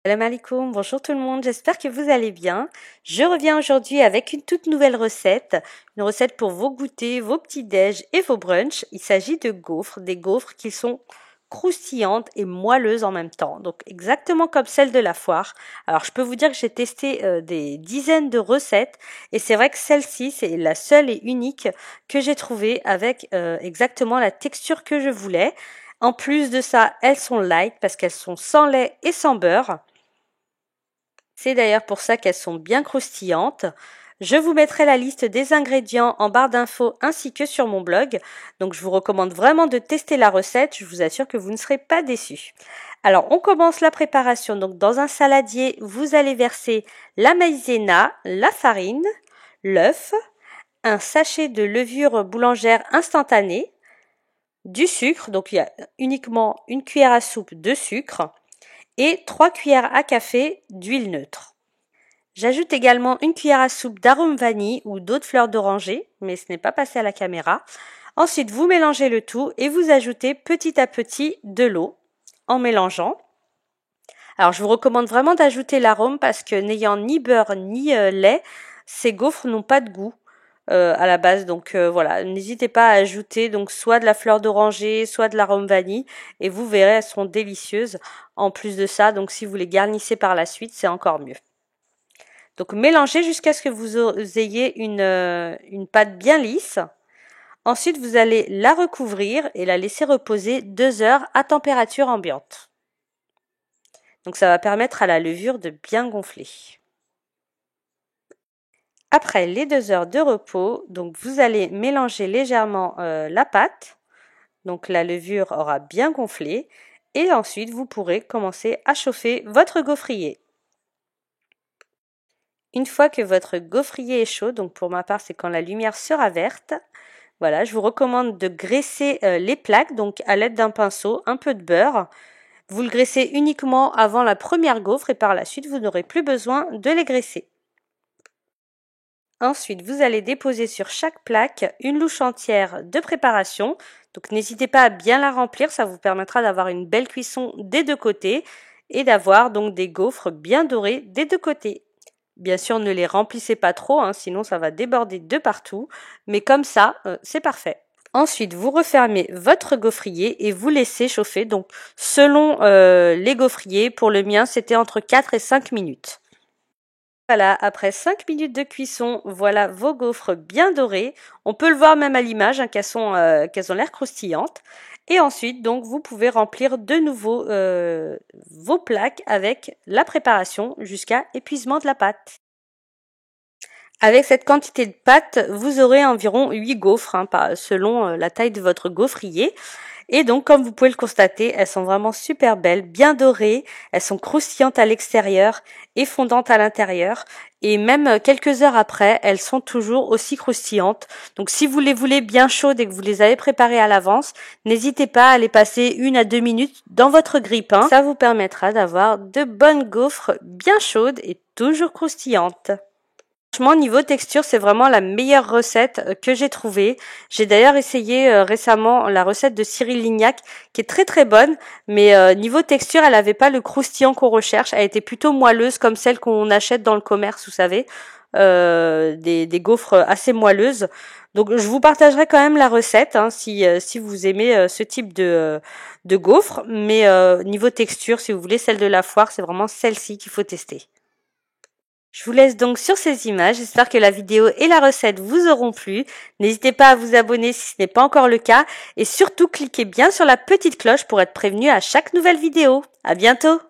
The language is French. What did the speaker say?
Salam alaikum, bonjour tout le monde, j'espère que vous allez bien. Je reviens aujourd'hui avec une toute nouvelle recette, une recette pour vos goûters, vos petits-déj et vos brunchs. Il s'agit de gaufres, des gaufres qui sont croustillantes et moelleuses en même temps, donc exactement comme celle de la foire. Alors je peux vous dire que j'ai testé des dizaines de recettes et c'est vrai que celle-ci c'est la seule et unique que j'ai trouvée avec exactement la texture que je voulais. En plus de ça, elles sont light parce qu'elles sont sans lait et sans beurre. C'est d'ailleurs pour ça qu'elles sont bien croustillantes. Je vous mettrai la liste des ingrédients en barre d'infos ainsi que sur mon blog. Donc je vous recommande vraiment de tester la recette, je vous assure que vous ne serez pas déçus. Alors on commence la préparation. Donc dans un saladier, vous allez verser la maïzena, la farine, l'œuf, un sachet de levure boulangère instantanée, du sucre, donc il y a uniquement une cuillère à soupe de sucre, et 3 cuillères à café d'huile neutre. J'ajoute également une cuillère à soupe d'arôme vanille ou d'eau de fleur d'oranger, mais ce n'est pas passé à la caméra. Ensuite, vous mélangez le tout et vous ajoutez petit à petit de l'eau en mélangeant. Alors, je vous recommande vraiment d'ajouter l'arôme parce que n'ayant ni beurre ni lait, ces gaufres n'ont pas de goût à la base. Donc voilà, n'hésitez pas à ajouter donc soit de la fleur d'oranger, soit de l'arôme vanille et vous verrez, elles seront délicieuses. En plus de ça, donc si vous les garnissez par la suite, c'est encore mieux. Donc mélangez jusqu'à ce que vous ayez une pâte bien lisse. Ensuite, vous allez la recouvrir et la laisser reposer 2 heures à température ambiante. Donc ça va permettre à la levure de bien gonfler. Après les 2 heures de repos, donc vous allez mélanger légèrement la pâte. Donc la levure aura bien gonflé. Et ensuite, vous pourrez commencer à chauffer votre gaufrier. Une fois que votre gaufrier est chaud, donc pour ma part c'est quand la lumière sera verte, voilà, je vous recommande de graisser les plaques, donc à l'aide d'un pinceau, un peu de beurre. Vous le graissez uniquement avant la première gaufre et par la suite vous n'aurez plus besoin de les graisser. Ensuite, vous allez déposer sur chaque plaque une louche entière de préparation. Donc n'hésitez pas à bien la remplir, ça vous permettra d'avoir une belle cuisson des deux côtés et d'avoir donc des gaufres bien dorées des deux côtés. Bien sûr, ne les remplissez pas trop, sinon ça va déborder de partout. Mais comme ça, c'est parfait. Ensuite, vous refermez votre gaufrier et vous laissez chauffer. Donc, selon les gaufriers, pour le mien, c'était entre 4 et 5 minutes. Voilà, après 5 minutes de cuisson, voilà vos gaufres bien dorées. On peut le voir même à l'image, qu'elles ont l'air croustillantes. Et ensuite, donc, vous pouvez remplir de nouveau vos plaques avec la préparation jusqu'à épuisement de la pâte. Avec cette quantité de pâte, vous aurez environ 8 gaufres, selon la taille de votre gaufrier. Et donc, comme vous pouvez le constater, elles sont vraiment super belles, bien dorées, elles sont croustillantes à l'extérieur et fondantes à l'intérieur. Et même quelques heures après, elles sont toujours aussi croustillantes. Donc, si vous les voulez bien chaudes et que vous les avez préparées à l'avance, n'hésitez pas à les passer 1 à 2 minutes dans votre grille-pain. Ça vous permettra d'avoir de bonnes gaufres bien chaudes et toujours croustillantes. Franchement, niveau texture, c'est vraiment la meilleure recette que j'ai trouvée. J'ai d'ailleurs essayé récemment la recette de Cyril Lignac, qui est très très bonne, mais niveau texture, elle n'avait pas le croustillant qu'on recherche. Elle était plutôt moelleuse, comme celle qu'on achète dans le commerce, vous savez, des gaufres assez moelleuses. Donc, je vous partagerai quand même la recette, si vous aimez ce type de gaufres. Mais niveau texture, si vous voulez celle de la foire, c'est vraiment celle-ci qu'il faut tester. Je vous laisse donc sur ces images, j'espère que la vidéo et la recette vous auront plu. N'hésitez pas à vous abonner si ce n'est pas encore le cas et surtout cliquez bien sur la petite cloche pour être prévenu à chaque nouvelle vidéo. À bientôt!